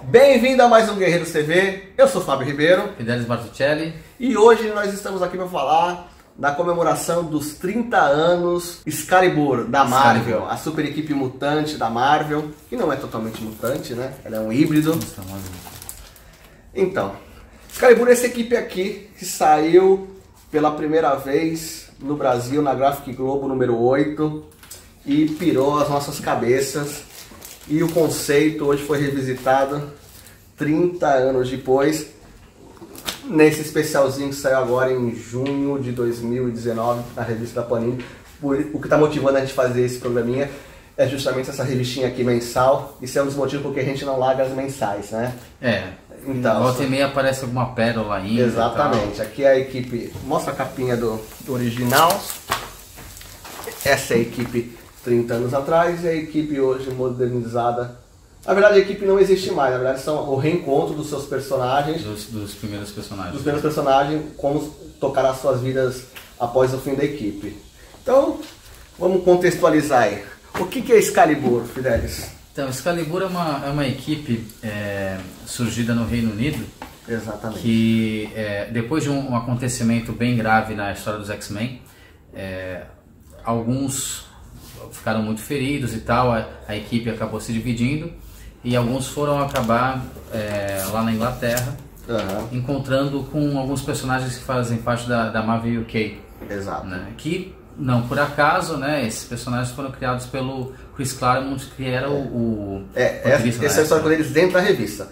Bem-vindo a mais um Guerreiros TV, eu sou Fábio Ribeiro. Fidelis Bartuccelli. E hoje nós estamos aqui para falar da comemoração dos 30 anos Excalibur da Marvel, a super equipe mutante da Marvel, que não é totalmente mutante, né? Ela é um híbrido. Então, Excalibur é essa equipe aqui que saiu pela primeira vez no Brasil na Graphic Globo número 8 e pirou as nossas cabeças. E o conceito hoje foi revisitado 30 anos depois, nesse especialzinho que saiu agora em junho de 2019 na revista da Panini. O que está motivando a gente fazer esse programinha é justamente essa revistinha aqui mensal. Isso é um dos motivos porque a gente não larga as mensais, né? Então, volta e meia aparece alguma pérola ainda. Exatamente, aqui é a equipe, mostra a capinha do original. Essa é a equipe 30 anos atrás e a equipe hoje modernizada. Na verdade a equipe não existe mais, na verdade são o reencontro dos seus personagens. Dos primeiros personagens. Dos primeiros personagens, como tocar as suas vidas após o fim da equipe. Então, vamos contextualizar aí. O que é Excalibur, Fidelis? Então, Excalibur é uma equipe surgida no Reino Unido. Exatamente. Que depois de um acontecimento bem grave na história dos X-Men, alguns ficaram muito feridos e tal, a equipe acabou se dividindo e alguns foram acabar lá na Inglaterra, encontrando com alguns personagens que fazem parte da Marvel UK. Exato. Né? Que, não por acaso, né, esses personagens foram criados pelo Chris Claremont, que era o essa é a história deles dentro da revista.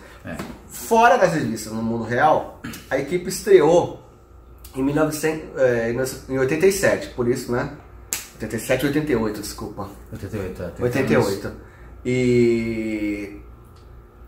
Fora das revistas, no mundo real, a equipe estreou em 87, por isso, né? 87 e 88, desculpa. 88. E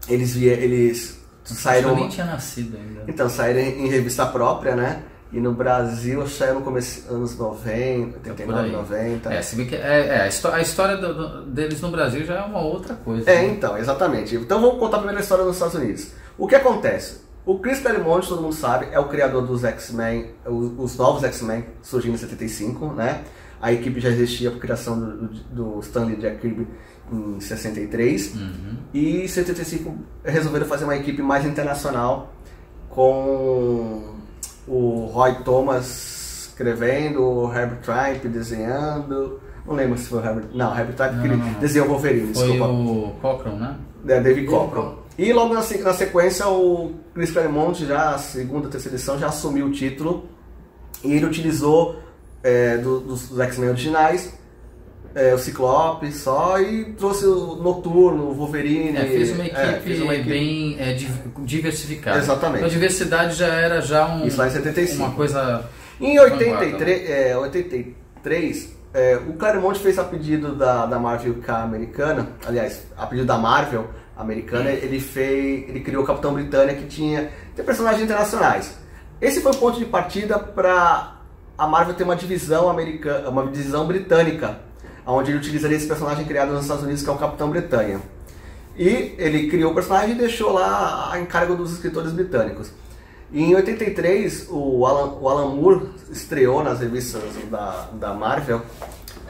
eles saíram... Eu nem tinha nascido ainda. Então, saíram em revista própria, né? E no Brasil saiu no começo anos 90, 89, 90. Se bem que a história deles no Brasil já é uma outra coisa. Né? Então, exatamente. Então vamos contar a primeira história nos Estados Unidos. O que acontece? O Chris Claremont, todo mundo sabe, é o criador dos X-Men, os novos X-Men surgindo em 75, né? A equipe já existia por criação do Stan Lee e Jack Kirby em 63. E em 75 resolveram fazer uma equipe mais internacional, com o Roy Thomas escrevendo, o Herbert Tripe desenhando. Não lembro se foi o Herbert... Não, o Herbert Tripe que desenhou o Wolverine. Foi desculpa. o Cockrum, né? David Cockrum. E logo na sequência o Chris Claremont, já a segunda, terceira edição, já assumiu o título. E ele utilizou dos X-Men originais, o Ciclope só, e trouxe o Noturno, o Wolverine. Fez uma equipe bem diversificada. Exatamente. Então a diversidade já era isso lá em 75. Uma coisa... Em 83, o Claremont fez a pedido da Marvel UK americana, aliás, a pedido da Marvel americana, ele criou o Capitão Britânia, que tem personagens internacionais. Esse foi o ponto de partida para a Marvel ter uma divisão americana, uma divisão britânica, onde ele utilizaria esse personagem criado nos Estados Unidos, que é o Capitão Britânia. E ele criou o personagem e deixou lá a encargo dos escritores britânicos. E em 83, o Alan Moore estreou nas revistas da Marvel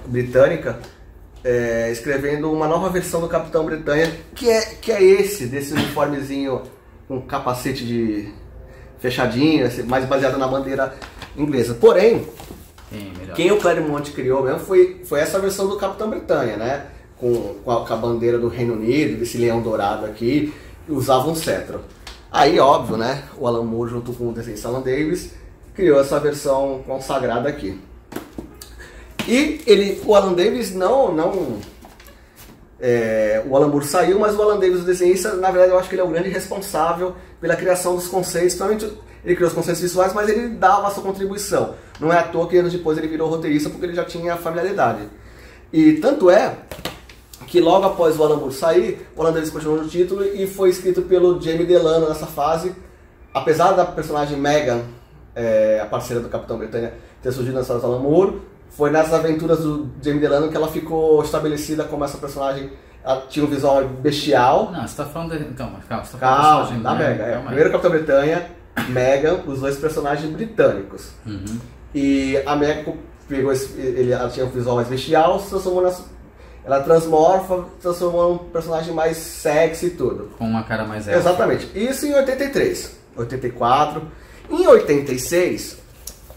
britânica, escrevendo uma nova versão do Capitão Britânia, que é desse uniformezinho com capacete de fechadinho, mais baseado na bandeira inglesa. Porém, quem o Claremont criou mesmo foi essa versão do Capitão Britânia, né? Com a bandeira do Reino Unido, desse leão dourado aqui, usava um cetro. Aí, óbvio, né? O Alan Moore, junto com o desenhista Alan Davis, criou essa versão consagrada aqui. E o Alan Davis o Alan Moore saiu, mas o Alan Davis, o desenhista, na verdade eu acho que ele é o grande responsável pela criação dos conceitos. Principalmente ele criou os conceitos visuais, mas ele dava a sua contribuição. Não é à toa que anos depois ele virou roteirista, porque ele já tinha familiaridade. E tanto é que logo após o Alan Moore sair, o Alan Davis continuou no título e foi escrito pelo Jamie Delano nessa fase. Apesar da personagem Megan, a parceira do Capitão Britânia, ter surgido na história do Alan Moore, foi nessas aventuras do Jamie Delano que ela ficou estabelecida como essa personagem. Ela tinha um visual bestial. Não, você tá falando então, calma, você tá falando da Megan. Primeiro Capitão Britânia, Megan, os dois personagens britânicos. E a Megan pegou ela tinha um visual mais bestial, se transformou ela transmorfa, transformou um personagem mais sexy e tudo. Com uma cara mais élfica. Exatamente. Isso em 83, 84. Em 86,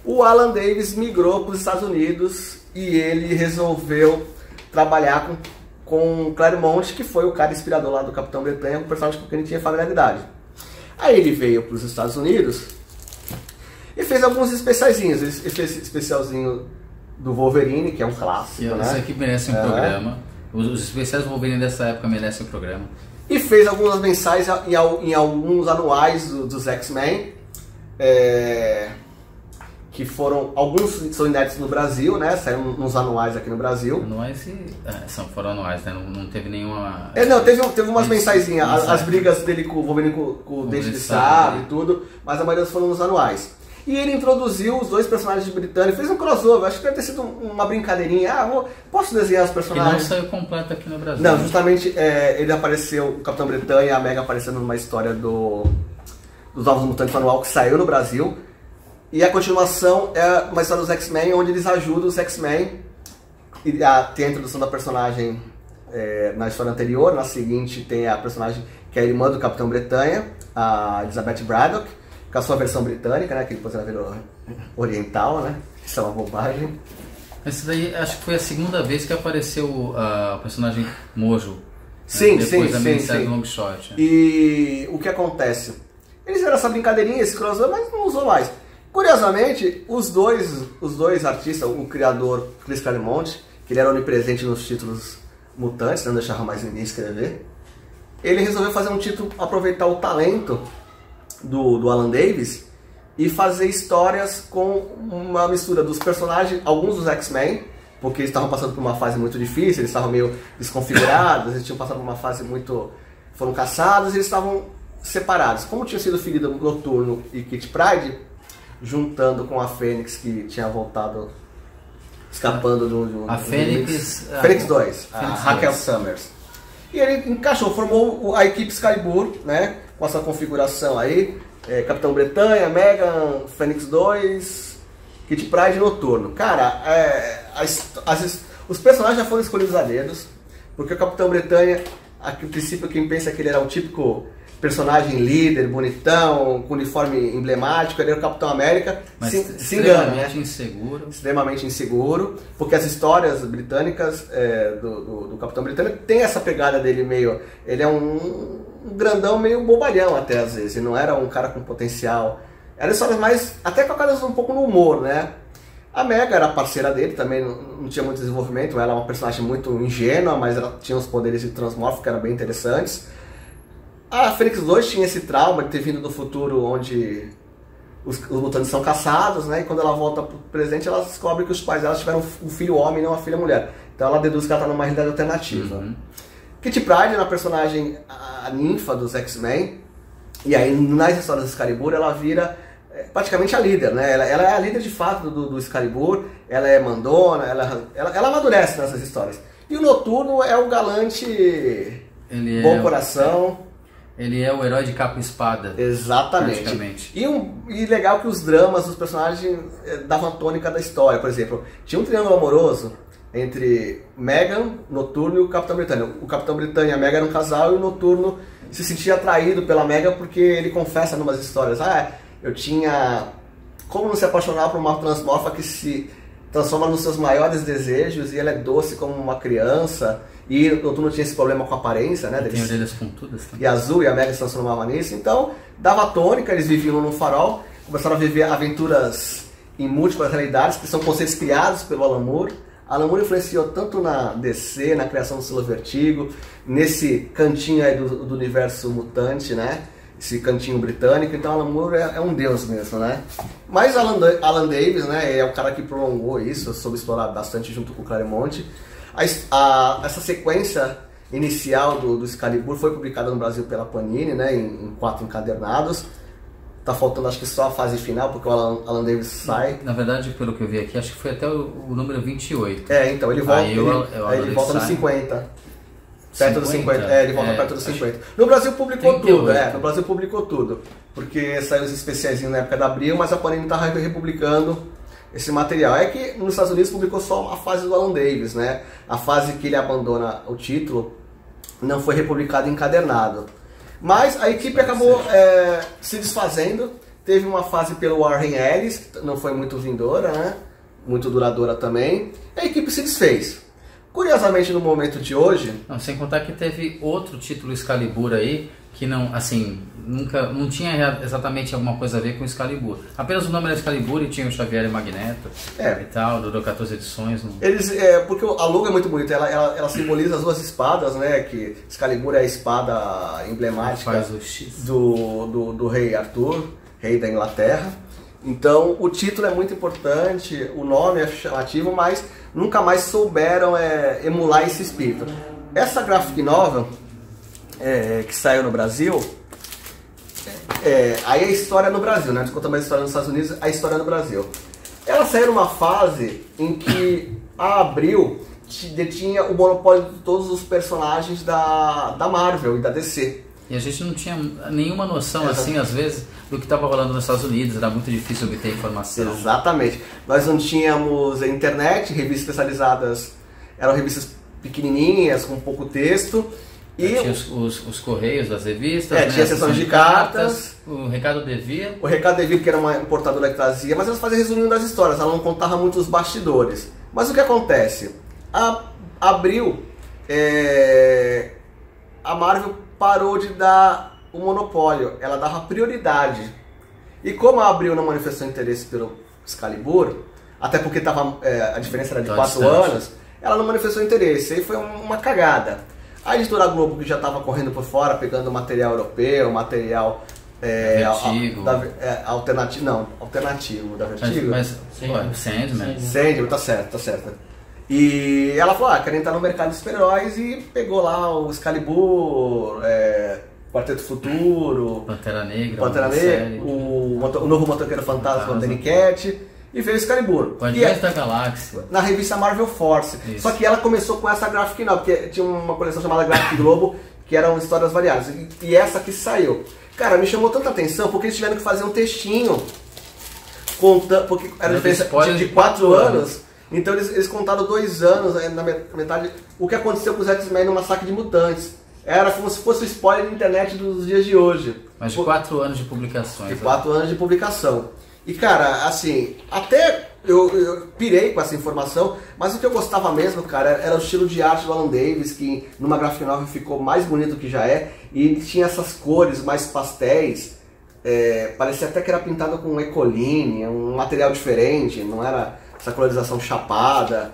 o Alan Davis migrou para os Estados Unidos e ele resolveu trabalhar com Claremont, que foi o cara inspirador lá do Capitão Bretanha, um personagem com quem ele tinha familiaridade. Aí ele veio para os Estados Unidos e fez alguns especiaizinhos. Ele fez especialzinho do Wolverine, que é um clássico, né? Isso aqui merece um programa. Os especiais do Wolverine dessa época merecem um programa. E fez algumas mensais em alguns anuais dos X-Men. Que foram, alguns são inéditos no Brasil, né? Saíram nos anuais aqui no Brasil. Anuais foram anuais, né? Não teve nenhuma... Teve umas mensaizinhas, as brigas dele com o Wolverine, com o Dente de Sabre e tudo, mas a maioria foram nos anuais. E ele introduziu os dois personagens de Britânia, fez um crossover, acho que deve ter sido uma brincadeirinha. Posso desenhar os personagens? Que não saiu completo aqui no Brasil. Não, justamente ele apareceu, o Capitão Bretanha e a Mega aparecendo numa história dos Novos Mutantes Manual que saiu no Brasil. E a continuação é uma história dos X-Men, onde eles ajudam os X-Men. Tem a introdução da personagem na história anterior, na seguinte tem a personagem que é a irmã do Capitão Bretanha, a Elizabeth Braddock, com a sua versão britânica, né, que depois ela virou oriental, né, isso é uma bobagem. Esse daí acho que foi a segunda vez que apareceu o personagem Mojo. Sim, depois da sim. mensagem Long Shot. E o que acontece? Eles fizeram essa brincadeirinha, esse crossover, mas não usou mais. Curiosamente, os dois artistas, o criador Chris Claremont, que ele era onipresente nos títulos mutantes, não deixava mais ninguém escrever, ele resolveu fazer um título, aproveitar o talento do Alan Davis e fazer histórias com uma mistura dos personagens, alguns dos X-Men, porque eles estavam passando por uma fase muito difícil, eles estavam meio desconfigurados, eles tinham passado por uma fase muito... foram caçados e eles estavam separados. Como tinha sido ferido Noturno e Kitty Pryde, juntando com a Fênix, que tinha voltado escapando do a Fênix 2, a Raquel Summers. E ele encaixou, formou a equipe Excalibur, né, com essa configuração aí, Capitão Bretanha, Megan, Fênix 2, Kitty Pryde e Noturno. Cara, os personagens já foram escolhidos a dedos, porque o Capitão Bretanha, a princípio quem pensa que ele era o típico personagem líder, bonitão, com uniforme emblemático, ele era o Capitão América, mas se engana, né? Inseguro. Extremamente inseguro, porque as histórias britânicas do Capitão Britânico tem essa pegada dele meio... Ele é um grandão meio bobalhão até às vezes, ele não era um cara com potencial. Eram histórias mais, até colocadas um pouco no humor, né? A Mega era parceira dele, também não tinha muito desenvolvimento, ela é uma personagem muito ingênua, mas ela tinha os poderes de transmorfo que eram bem interessantes. A Fênix 2 tinha esse trauma de ter vindo do futuro onde os mutantes são caçados, né? E quando ela volta pro presente, ela descobre que os pais dela tiveram um filho homem e não uma filha mulher. Então ela deduz que ela está numa realidade alternativa. Kitty Pryde, na personagem a ninfa dos X-Men, e aí nas histórias do Excalibur ela vira praticamente a líder, né? Ela é a líder de fato do Excalibur, ela é mandona, ela amadurece nessas histórias. E o Noturno é o galante bom coração. Ele é o herói de capa e espada. Exatamente. E legal que os dramas dos personagens davam a tônica da história. Por exemplo, tinha um triângulo amoroso entre Megan, Noturno e o Capitão Britânia. O Capitão Britânia e a Megan eram um casal e o Noturno se sentia atraído pela Megan porque ele confessa em umas histórias. Eu tinha... Como não se apaixonar por uma transmorfa que se transforma nos seus maiores desejos e ela é doce como uma criança... E o Noturno tinha esse problema com a aparência, né? Tem orelhas pontudas também. E azul, e a Mega se transformava nisso. Então, dava tônica, eles viviam num farol, começaram a viver aventuras em múltiplas realidades, que são conceitos criados pelo Alan Moore. Alan Moore influenciou tanto na DC, na criação do selo Vertigo, nesse cantinho aí do universo mutante, né? Esse cantinho britânico. Então, Alan Moore é um deus mesmo, né? Mas Alan Davis, né? É o cara que prolongou isso, soube explorar bastante junto com o Claremont. Essa sequência inicial do Excalibur foi publicada no Brasil pela Panini, né, em 4 encadernados. Tá faltando acho que só a fase final, porque o Alan Davis sai. Na verdade, pelo que eu vi aqui, acho que foi até o número 28. Então ele volta, ele volta nos 50. Perto dos 50. Ele volta perto dos 50. No Brasil publicou 38. Tudo, no Brasil publicou tudo. Porque saiu os especiaizinhos na época da Abril, mas a Panini tá republicando esse material. É que nos Estados Unidos publicou só a fase do Alan Davis, né? A fase que ele abandona o título não foi republicado encadernado. Mas a equipe acabou se desfazendo. Teve uma fase pelo Warren Ellis, que não foi muito vindoura, né? Muito duradoura também. A equipe se desfez. Curiosamente, no momento de hoje... Não, sem contar que teve outro título Excalibur aí, que não, assim, não tinha exatamente alguma coisa a ver com Excalibur. Apenas o nome era Excalibur e tinha o Xavier e Magneto e tal, durou 14 edições. Não... porque a logo é muito bonita, ela simboliza as duas espadas, né? Que Excalibur é a espada emblemática do rei Arthur, rei da Inglaterra. Então o título é muito importante, o nome é chamativo, mas nunca mais souberam emular esse espírito. Essa graphic novel que saiu no Brasil, aí a história no Brasil, né? Contando mais a história nos Estados Unidos, a história no Brasil. Ela saiu numa fase em que a Abril detinha o monopólio de todos os personagens da Marvel e da DC. E a gente não tinha nenhuma noção, assim, às vezes, do que estava rolando nos Estados Unidos, era muito difícil obter informação. Exatamente. Nós não tínhamos internet, revistas especializadas eram revistas pequenininhas, com pouco texto. E tinha os correios das revistas, né? Tinha sessões de cartas. O Recado Devia. O Recado Devia, que era uma importadora que trazia, mas elas faziam resuminho das histórias, ela não contava muito os bastidores. Mas o que acontece? A Abril, a Marvel parou de dar o monopólio, ela dava prioridade. E como a Abril não manifestou interesse pelo Excalibur, até porque a diferença era de 4 anos, ela não manifestou interesse, aí foi uma cagada. A editora Globo, que já estava correndo por fora, pegando material europeu, material alternativo da Vertigo. Mas Sandman, tá certo. E ela falou, querem entrar no mercado de super-heróis, e pegou lá o Excalibur, Quarteto Futuro, Pantera Negra, o novo Motoqueiro Fantasma, Danny Cat, e veio o Excalibur. Guardiões da Galáxia. Na revista Marvel Force. Isso. Só que ela começou com essa graphic novel, porque tinha uma coleção chamada Graphic Globo, que eram histórias variadas. E essa que saiu. Cara, me chamou tanta atenção, porque eles tiveram que fazer um textinho, porque era diferença de 4 anos. Então eles contaram 2 anos, na metade, o que aconteceu com os X-Men no Massacre de Mutantes. Era como se fosse o spoiler da internet dos dias de hoje. Mas de 4 anos de publicações. De 4 anos de publicação. E cara, assim, até eu pirei com essa informação, mas o que eu gostava mesmo, cara, era o estilo de arte do Alan Davis, que numa graphic novel ficou mais bonito do que já é, e tinha essas cores mais pastéis, parecia até que era pintado com ecoline, um material diferente, não era essa colorização chapada.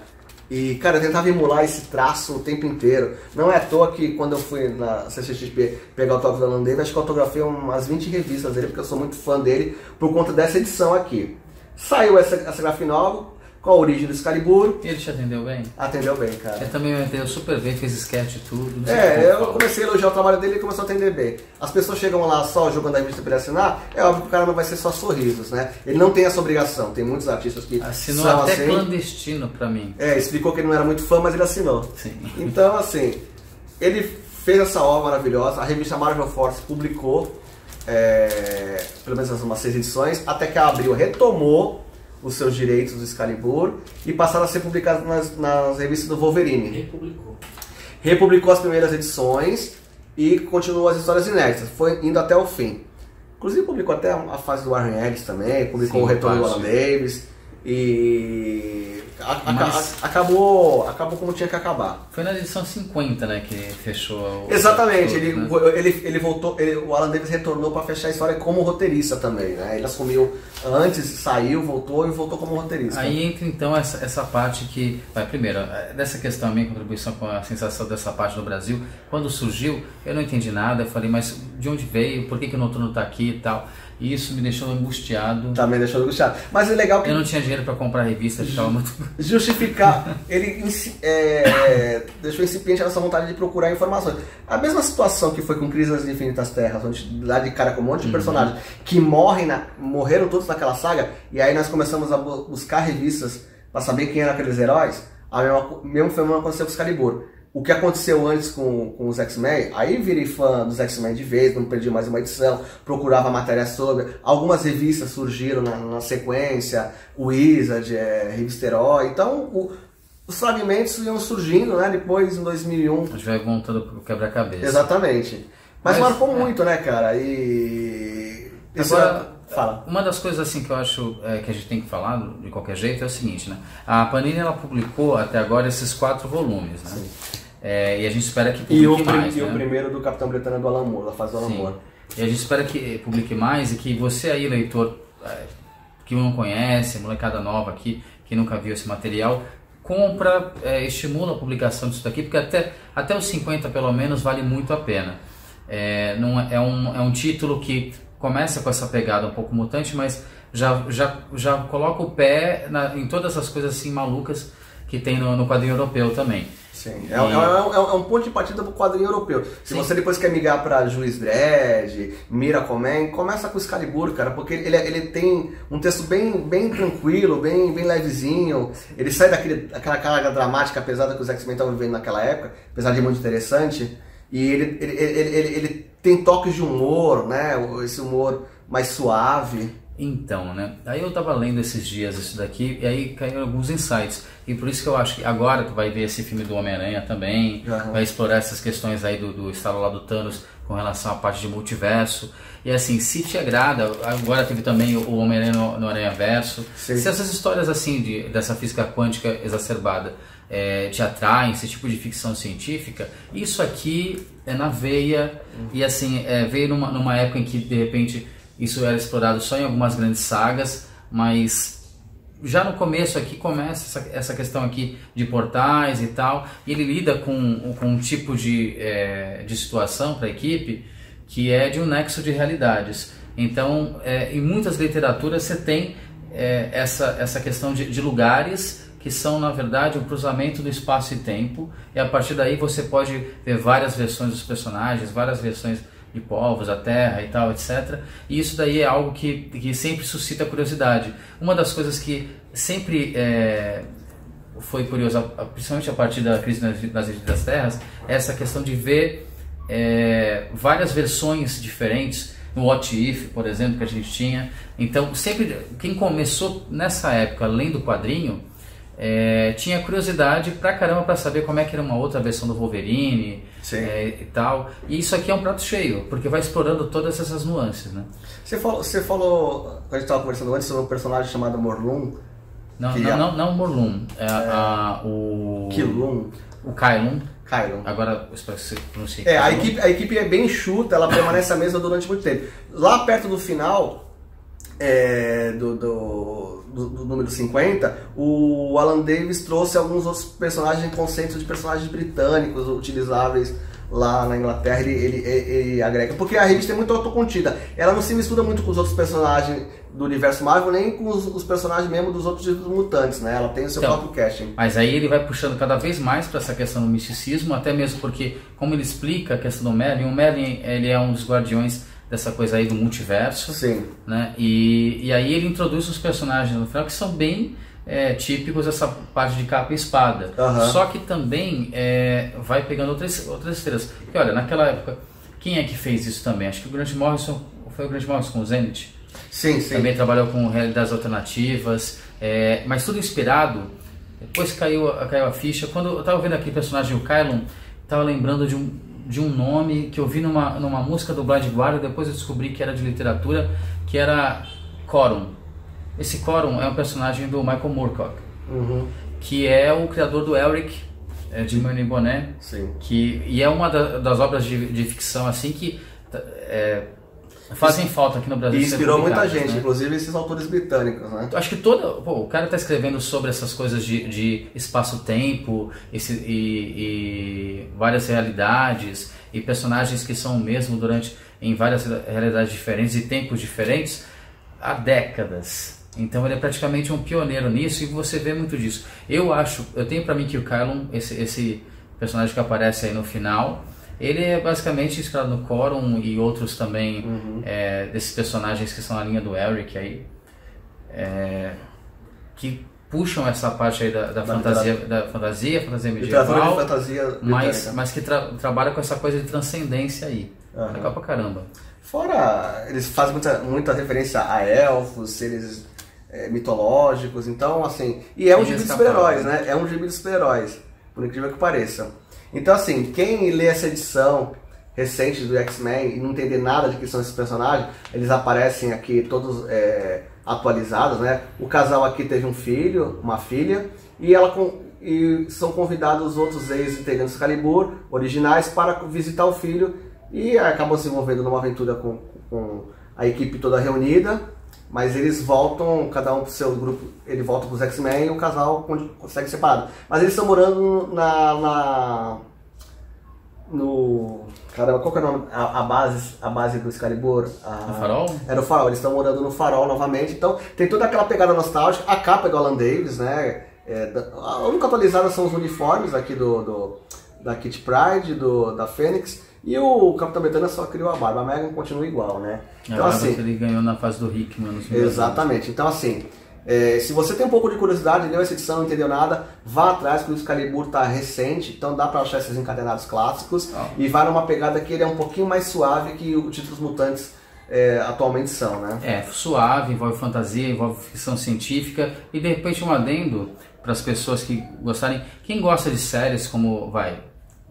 E, cara, eu tentava emular esse traço o tempo inteiro. Não é à toa que quando eu fui na CCXP pegar o toque do Alan Davis, acho que eu autografei umas 20 revistas dele, porque eu sou muito fã dele por conta dessa edição aqui. Saiu essa graphic novel com a origem do Excalibur. E ele te atendeu bem? Atendeu bem, cara. Ele também me atendeu super bem, fez sketch e tudo. Eu comecei a elogiar o trabalho dele e ele começou a atender bem. As pessoas chegam lá só jogando a revista para ele assinar, é óbvio que o cara não vai ser só sorrisos, né? Ele não tem essa obrigação, tem muitos artistas que assinou são até assim, clandestino pra mim. Explicou que ele não era muito fã, mas ele assinou. Sim. Então, assim, ele fez essa obra maravilhosa, a revista Marvel Force publicou pelo menos umas 6 edições, até que a Abril retomou os seus direitos do Excalibur e passaram a ser publicados nas revistas do Wolverine. Republicou as primeiras edições e continuou as histórias inéditas, foi indo até o fim. Inclusive publicou até a fase do Warren Ellis também, publicou o retorno do Alan Davis e acabou como tinha que acabar. Foi na edição 50, né, que fechou. Exatamente, ele voltou, o Alan Davis retornou para fechar a história como roteirista também, né? Ele assumiu antes, saiu, voltou como roteirista. Aí entra então essa parte que, primeiro, dessa questão, a minha contribuição com a sensação dessa parte no Brasil, quando surgiu, eu não entendi nada, eu falei, mas de onde veio, por que o Noturno está aqui e tal. E isso me deixou angustiado. Também deixou angustiado. Mas é legal que... Eu não tinha dinheiro para comprar revista, ficava muito... Justificar. Ele deixou incipiente a nossa vontade de procurar informações. A mesma situação que foi com Crise nas Infinitas Terras, onde dá de cara com um monte de personagens que morreram todos naquela saga, e aí nós começamos a buscar revistas para saber quem eram aqueles heróis. A mesmo fenômeno aconteceu com Excalibur. o que aconteceu antes com os X-Men, aí virei fã dos X-Men de vez, não perdi mais uma edição, procurava matéria sobre, algumas revistas surgiram na sequência, o Wizard, Revista Herói, então os fragmentos iam surgindo, né, depois em 2001. A gente vai montando pro quebra-cabeça. Exatamente. Mas marcou muito, né, cara, e... Agora, fala. Uma das coisas assim que eu acho que a gente tem que falar de qualquer jeito é o seguinte, né, a Panini ela publicou até agora esses 4 volumes, né? Sim. E a gente espera que publique mais. E o primeiro do Capitão Britânia do Alan Moore, da fase do Alan Moore. E a gente espera que publique mais e que você aí, leitor, que não conhece, molecada nova aqui, que nunca viu esse material, compra, estimula a publicação disso daqui, porque até os 50 pelo menos vale muito a pena. É um título que começa com essa pegada um pouco mutante, mas já coloca o pé em todas as coisas assim malucas que tem no quadrinho europeu também. Sim, é um ponto de partida pro quadrinho europeu. Se você depois quer migrar pra Juiz Dredd, Miracle-Man, começa com Excalibur, cara, porque ele tem um texto bem tranquilo, bem levezinho. Ele sai daquela carga dramática pesada que os X-Men estavam vivendo naquela época, apesar de muito interessante. E ele tem toques de humor, né? Esse humor mais suave. Então, né? Aí eu tava lendo esses dias isso daqui e aí caíram alguns insights. E por isso que eu acho que agora tu vai ver esse filme do Homem-Aranha também, vai explorar essas questões aí do estado lá do Thanos com relação à parte de multiverso. E assim, se te agrada, agora teve também o Homem-Aranha no Aranha-Verso. Se essas histórias assim dessa física quântica exacerbada te atraem, esse tipo de ficção científica, isso aqui é na veia. E assim, veio numa época em que de repente isso era explorado só em algumas grandes sagas, mas já no começo aqui começa essa questão aqui de portais e tal, e ele lida com um tipo de situação para a equipe que é de um nexo de realidades. Então, em muitas literaturas você tem essa questão de lugares que são, na verdade, um cruzamento do espaço e tempo, e a partir daí você pode ver várias versões dos personagens, várias versões de povos, a terra e tal, etc. E isso daí é algo que sempre suscita curiosidade. Uma das coisas que sempre foi curiosa, principalmente a partir da crise nas Infinitas Terras, é essa questão de ver várias versões diferentes, no What If, por exemplo, que a gente tinha. Então, sempre quem começou nessa época, além do quadrinho, tinha curiosidade pra caramba pra saber como é que era uma outra versão do Wolverine e tal. E isso aqui é um prato cheio, porque vai explorando todas essas nuances, né? Você falou, quando a gente estava conversando antes, sobre um personagem chamado Morlun. Não Morlun, o Kylun. O Kylun. Agora, eu espero que você pronuncie. A equipe é bem enxuta, ela permanece a mesma durante muito tempo. Lá perto do final do número 50, o Alan Davis trouxe alguns outros personagens em conceito de personagens britânicos utilizáveis lá na Inglaterra. Ele agrega, porque a revista é muito autocontida, ela não se mistura muito com os outros personagens do universo Marvel, nem com os personagens mesmo dos outros títulos mutantes, né? Ela tem o seu próprio casting. Mas aí ele vai puxando cada vez mais para essa questão do misticismo, até mesmo porque, como ele explica a questão do Merlin, o Merlin ele é um dos guardiões dessa coisa aí do multiverso. Sim. Né? E aí ele introduz os personagens no final que são bem típicos dessa parte de capa e espada. Só que também vai pegando outras estrelas. Porque olha, naquela época, quem é que fez isso também? Acho que o Grant Morrison, foi o Grant Morrison com o Zenith. Sim. Também trabalhou com realidades alternativas, mas tudo inspirado. Depois caiu a ficha. Quando eu estava vendo aquele personagem, o Kylun, estava lembrando de um nome que eu vi numa música do Blind Guardian. Depois eu descobri que era de literatura, que era Corum. Esse Corum é um personagem do Michael Moorcock, que é o criador do Elric, de Mani Bonet, e é uma das obras de ficção assim que fazem falta aqui no Brasil. E inspirou muita gente, né? Inclusive esses autores britânicos, né? Acho que o cara está escrevendo sobre essas coisas de espaço-tempo e várias realidades e personagens que são o mesmo em várias realidades diferentes e tempos diferentes há décadas. Então ele é praticamente um pioneiro nisso e você vê muito disso. Eu tenho para mim que o Kylun, esse personagem que aparece aí no final, ele é basicamente inspirado no Corum e outros também desses personagens que são a linha do Elric aí, que puxam essa parte aí da fantasia medieval, fantasia mas que trabalha com essa coisa de transcendência aí. Legal pra caramba. Fora, eles fazem muita referência a elfos, seres mitológicos, então assim, e é um gibi de super-heróis, né? É um gibi de super-heróis, por incrível que pareça. Então assim, quem lê essa edição recente do X-Men e não entender nada de quem são esses personagens, eles aparecem aqui todos atualizados, né? O casal aqui teve um filho, uma filha, e são convidados os outros ex-integrantes do Excalibur originais para visitar o filho e acabam se envolvendo numa aventura com a equipe toda reunida, mas eles voltam, cada um pro seu grupo, ele volta pros X-Men e o casal consegue separado. Mas eles estão morando caramba, qual que é o nome? A base do Excalibur? No Farol? Era o Farol, eles estão morando no Farol novamente, então tem toda aquela pegada nostálgica. A capa é do Alan Davis, né? A única atualizada são os uniformes aqui da Kitty Pryde, da Fênix, e o Capitão Britânia só criou a barba, a Meghan continua igual, né? Então, assim, que ele ganhou na fase do Hickman. Exatamente, então assim, se você tem um pouco de curiosidade, leu essa edição, não entendeu nada, vá atrás, porque o Excalibur tá recente, então dá pra achar esses encadenados clássicos, e vai numa pegada que ele é um pouquinho mais suave que o Títulos Mutantes atualmente são, né? Suave, envolve fantasia, envolve ficção científica, e de repente um adendo para as pessoas que gostarem, quem gosta de séries como,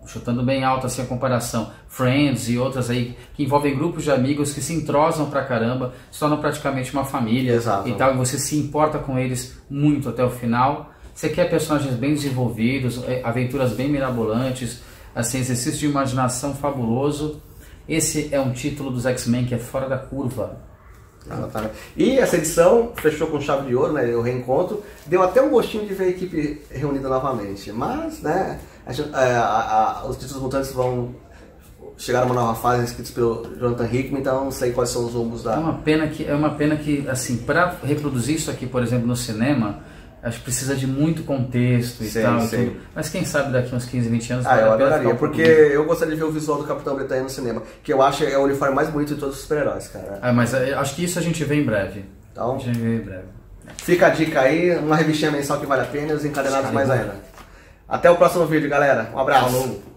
chutando bem alto assim a comparação, Friends e outras aí, que envolvem grupos de amigos que se entrosam pra caramba, se tornam praticamente uma família. Exato. E tal, e você se importa com eles muito até o final. Você quer personagens bem desenvolvidos, aventuras bem mirabolantes, assim, exercício de imaginação fabuloso. Esse é um título dos X-Men que é fora da curva. Exatamente. E essa edição fechou com chave de ouro, né? O reencontro. Deu até um gostinho de ver a equipe reunida novamente. Mas, né? Os Títulos Mutantes vão chegar a uma nova fase escritos pelo Jonathan Hickman, então não sei quais são os rumos da... É uma pena que assim, para reproduzir isso aqui, por exemplo, no cinema, acho que precisa de muito contexto e tal. Sim. Tudo. Mas quem sabe daqui uns 15, 20 anos... eu adoraria, porque eu gostaria de ver o visual do Capitão Britânia no cinema, que eu acho o uniforme mais bonito de todos os super-heróis, cara. Mas acho que isso a gente vê em breve. Então, a gente vê em breve. Fica a dica aí, uma revistinha mensal que vale a pena e os encadenados mais ainda. Até o próximo vídeo, galera. Um abraço. Falou.